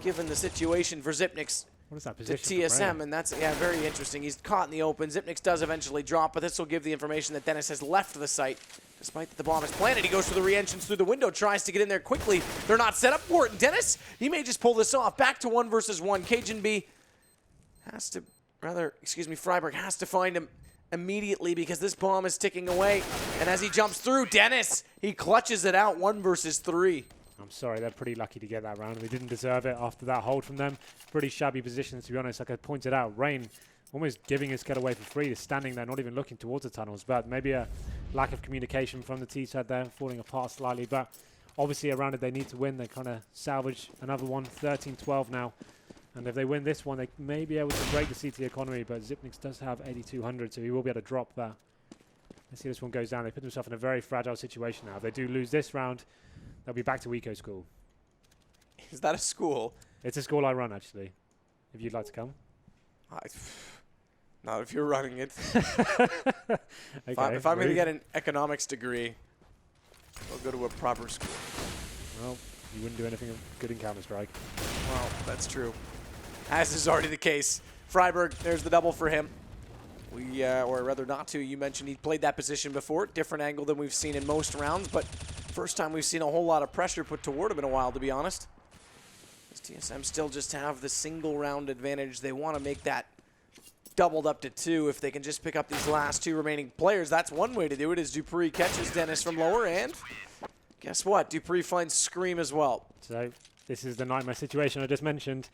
given the situation for Zipnix. What is that To position? TSM, and that's very interesting. He's caught in the open. Zipnix does eventually drop, but this will give the information that Dennis has left the site. Despite that the bomb is planted, he goes for the re-entrance through the window, tries to get in there quickly. They're not set up for it. And Dennis, he may just pull this off. Back to 1 versus 1. Cajun B has to, Freiburg has to find him immediately because this bomb is ticking away. And as he jumps through, Dennis, he clutches it out 1 versus 3. I'm sorry, they're pretty lucky to get that round. They didn't deserve it after that hold from them. Pretty shabby positions, to be honest. Like I pointed out, Rain almost giving his getaway for free, just standing there, not even looking towards the tunnels. But maybe a lack of communication from the T side there, falling apart slightly. But obviously a round that they need to win. They kind of salvage another one, 13-12 now. And if they win this one, they may be able to break the CT economy. But Zipnix does have 8,200, so he will be able to drop that. Let's see this one goes down. They put themselves in a very fragile situation now. If they do lose this round, they'll be back to Eco School. Is that a school? It's a school I run, actually, if you'd like to come. Not if you're running it. Okay, if I'm going to get an economics degree, I'll go to a proper school. Well, you wouldn't do anything good in Counter-Strike. Well, that's true. As is already the case. Freiburg, there's the double for him. Or rather not to, you mentioned he played that position before. Different angle than we've seen in most rounds, but first time we've seen a whole lot of pressure put toward him in a while, to be honest. Does TSM still just have the single round advantage? They want to make that doubled up to 2 if they can just pick up these last 2 remaining players. That's one way to do it, as Dupree catches Dennis from lower, and guess what? Dupree finds Scream as well. So this is the nightmare situation I just mentioned.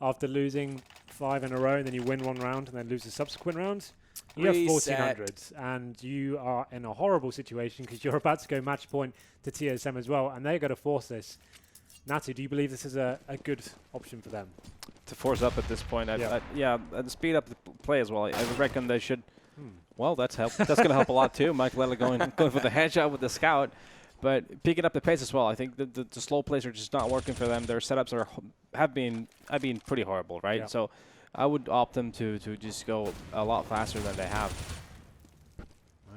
After losing 5 in a row, and then you win 1 round and then lose the subsequent rounds, you have 1400s, and you are in a horrible situation because you're about to go match point to TSM as well, and they're going to force this. Natu, do you believe this is a good option for them? To force up at this point, and speed up the play as well. I reckon they should. Well, that's going to help a lot too. Mike Lella going for the headshot with the scout, but picking up the pace as well. I think the slow plays are just not working for them. Their setups have been pretty horrible, right? Yeah. So I would opt them to just go a lot faster than they have.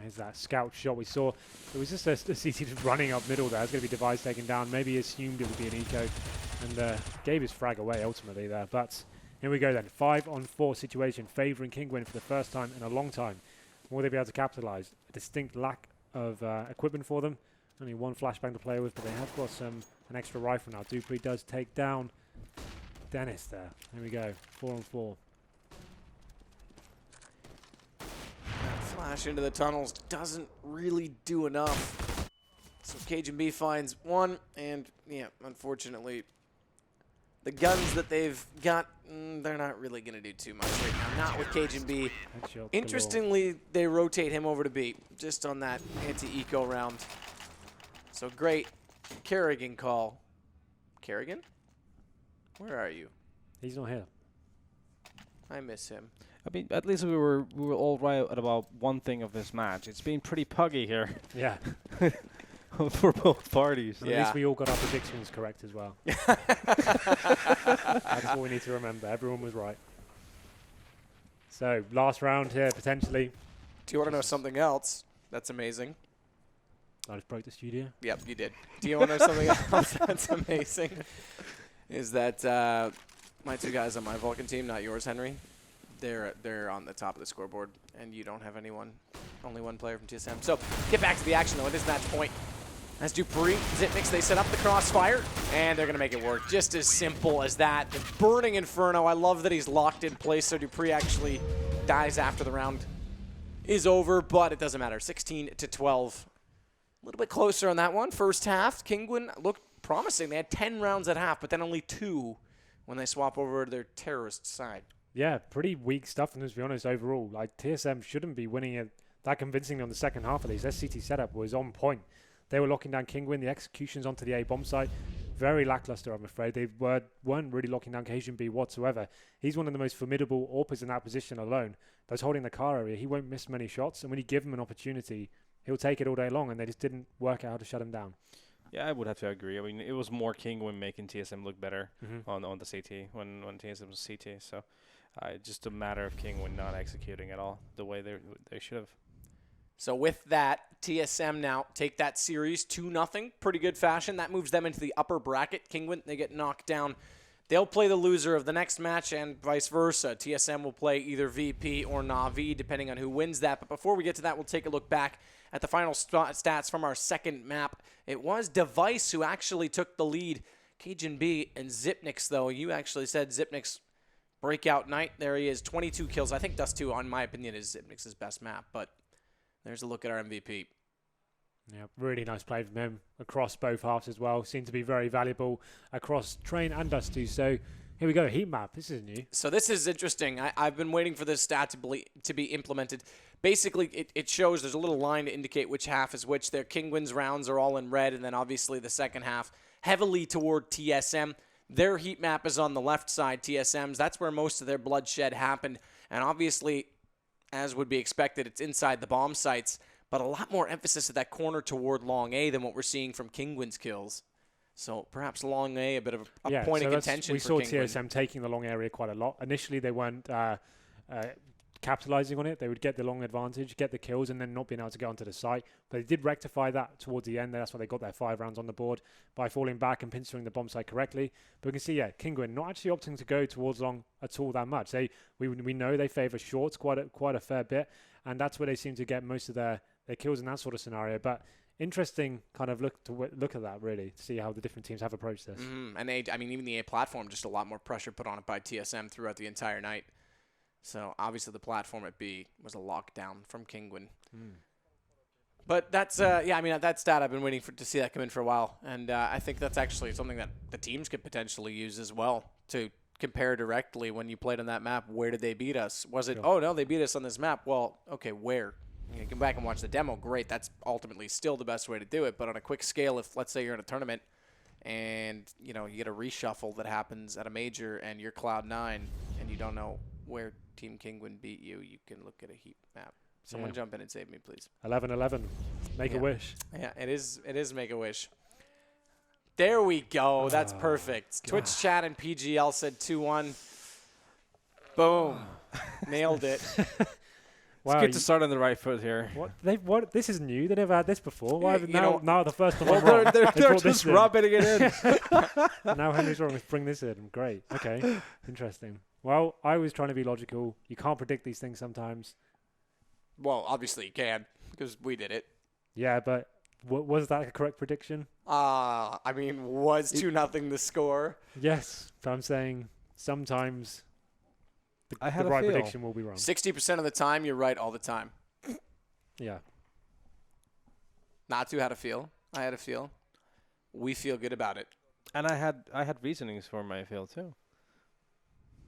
Here's that scout shot we saw. It was just a CT just running up middle there. It's going to be Device taken down. Maybe he assumed it would be an eco and gave his frag away ultimately there. But here we go then. 5-on-4 situation favouring Kinguin for the first time in a long time. Will they be able to capitalise? A distinct lack of equipment for them. Only one flashbang to play with, but they have got an extra rifle now. Dupree does take down Dennis there. Here we go. 4-on-4. Flash into the tunnels doesn't really do enough. So Cajun finds one, and yeah, unfortunately, the guns that they've got, they're not really going to do too much right now. Not with Cajun. Interestingly, they rotate him over to B, just on that anti-eco round. So great Kerrigan call. Kerrigan? Where are you? He's not here. I miss him. I mean, at least we were all right at about one thing of this match. It's been pretty puggy here. Yeah. For both parties. Yeah. At least we all got our predictions correct as well. That's what we need to remember. Everyone was right. So, last round here, potentially. Do you want to know something else? That's amazing. I just broke the studio. Yep, you did. Do you want to know something else that's amazing? Is that my two guys on my Vulcan team, not yours, Henry, they're on the top of the scoreboard, and you don't have anyone. Only one player from TSM. So get back to the action, though, at this match point. As Dupree, Zipnix, they set up the crossfire, and they're going to make it work. Just as simple as that. The Burning Inferno, I love that he's locked in place, so Dupree actually dies after the round is over, but it doesn't matter. 16-12. A little bit closer on that one. First half, Kinguin looked promising. They had 10 rounds at half, but then only 2 when they swap over to their terrorist side. Yeah, pretty weak stuff from them, to be honest, overall. Like, TSM shouldn't be winning it that convincingly on the second half of these. Their CT setup was on point. They were locking down Kinguin. The executions onto the A bomb site, very lackluster, I'm afraid. They weren't really locking down Cajun B whatsoever. He's one of the most formidable AWPers in that position alone. That's holding the car area. He won't miss many shots, and when you give him an opportunity, he'll take it all day long, and they just didn't work out how to shut him down. Yeah, I would have to agree. I mean, it was more Kinguin making TSM look better on the CT when TSM was CT. So just a matter of Kinguin not executing at all the way they should have. So with that, TSM now take that series 2-0. Pretty good fashion. That moves them into the upper bracket. Kinguin, they get knocked down. They'll play the loser of the next match and vice versa. TSM will play either VP or Na'Vi, depending on who wins that. But before we get to that, we'll take a look back at the final stats from our second map. It was Device who actually took the lead. Cajun B and Zipnix, though. You actually said Zipnix breakout night. There he is, 22 kills. I think Dust2, in my opinion, is Zipnix's best map. But there's a look at our MVP. Yeah, really nice play from him across both halves as well. Seemed to be very valuable across Train and Dust2. So here we go, heat map. This is new. So this is interesting. I've been waiting for this stat to be implemented. Basically, it shows there's a little line to indicate which half is which. Their Kinguin's rounds are all in red, and then obviously the second half heavily toward TSM. Their heat map is on the left side, TSM's. That's where most of their bloodshed happened. And obviously, as would be expected, it's inside the bomb sites, but a lot more emphasis at that corner toward Long A than what we're seeing from Kinguin's kills. So perhaps Long A, a bit of a point of contention we for saw Kinguin. TSM taking the long area quite a lot. Initially, they weren't capitalizing on it. They would get the long advantage, get the kills, and then not being able to get onto the site. But they did rectify that towards the end. That's why they got their 5 rounds on the board by falling back and pinching the bomb site correctly. But we can see, yeah, Kinguin not actually opting to go towards long at all that much. We know they favor shorts quite a fair bit, and that's where they seem to get most of their kills in that sort of scenario. But interesting kind of look at that, really, to see how the different teams have approached this. And even the A platform, just a lot more pressure put on it by TSM throughout the entire night. So obviously the platform at B was a lockdown from Kinguin. But that's that stat I've been waiting to see that come in for a while, and I think that's actually something that the teams could potentially use as well to compare directly when you played on that map. Where did they beat us? Was it, oh no, they beat us on this map? Well, okay, where? You come back and watch the demo. Great, that's ultimately still the best way to do it. But on a quick scale, if let's say you're in a tournament and you get a reshuffle that happens at a major and you're Cloud9 and you don't know where Team Kinguin beat you, you can look at a heat map. Someone jump in and save me, please. 11-11. Make a wish. Yeah, it is make a wish. There we go. That's perfect. Twitch chat and PGL said 2-1. Boom. Nailed it. Wow, it's good to start on the right foot here. What? This is new. They never had this before. Why? Now the first time. Well, they're just rubbing it in. Now Henry's wrong. Let's bring this in. Great. Okay. Interesting. Well, I was trying to be logical. You can't predict these things sometimes. Well, obviously you can because we did it. Yeah, but was that a correct prediction? I mean, was 2-0 the score? Yes, but I'm saying sometimes the right prediction will be wrong. 60% of the time, you're right all the time. Yeah. Not too had a feel. I had a feel. We feel good about it. And I had reasonings for my feel too.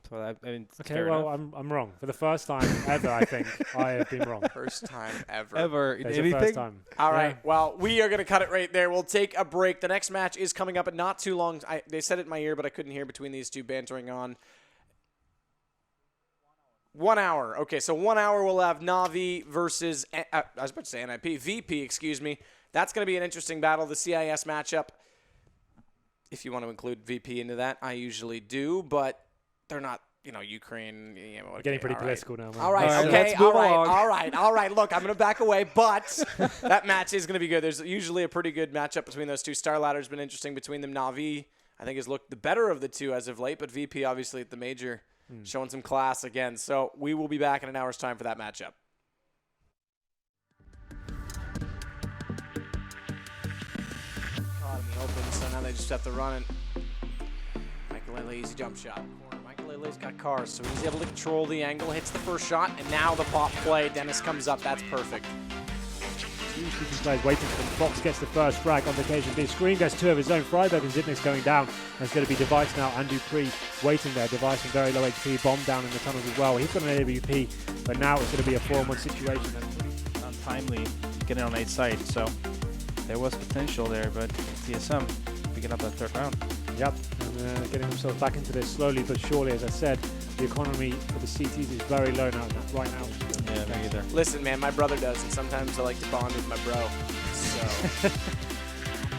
So I mean, okay, well, I'm wrong. For the first time ever, I think I have been wrong. First time ever. Ever in There's anything? First time. All right. Well, we are going to cut it right there. We'll take a break. The next match is coming up in not too long. They said it in my ear, but I couldn't hear between these two bantering on. 1 hour. Okay, so 1 hour we'll have Na'Vi versus, I was about to say NIP, VP, excuse me. That's going to be an interesting battle, the CIS matchup. If you want to include VP into that, I usually do, but they're not, Ukraine. Okay, getting pretty political now, man. All right, okay, all right. Look, I'm going to back away, but that match is going to be good. There's usually a pretty good matchup between those two. Star Ladder's been interesting between them. Na'Vi, I think, has looked the better of the two as of late, but VP, obviously, at the major, showing some class again. So we will be back in an hour's time for that matchup. Caught in the open, so now they just have to run it. Michael easy jump shot. Michael got cars, so he's able to control the angle, hits the first shot, and now the pop play. Dennis comes up. That's perfect. Usually these guys waiting for them. Fox gets the first frag on the occasion. Big Screen gets two of his own. Freiberg and Zipnik's going down. There's going to be Device now and Dupree waiting there. Device in very low HP. Bomb down in the tunnels as well. He's got an AWP, but now it's going to be a 4-on-1 situation. And untimely getting on 8 side, so there was potential there, but TSM picking up that third round. Yep, and getting themselves back into this slowly but surely. As I said, the economy for the CTs is very low now, right now. Yeah, me either. Listen, man, my brother does, and sometimes I like to bond with my bro. So,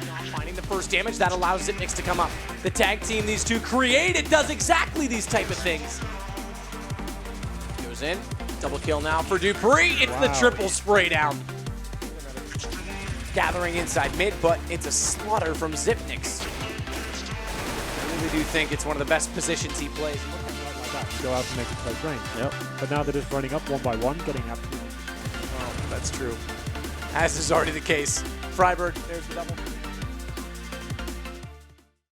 not finding the first damage, that allows Zipnix to come up. The tag team these two created does exactly these type of things. Goes in, double kill now for Dupree. It's the triple spray down. Gathering inside mid, but it's a slaughter from Zipnix. I really do think it's one of the best positions he plays. Go out and make it close range. Yep. But now they're just running up one by one, getting up. Well, that's true. As is already the case. Freiberg, there's the double.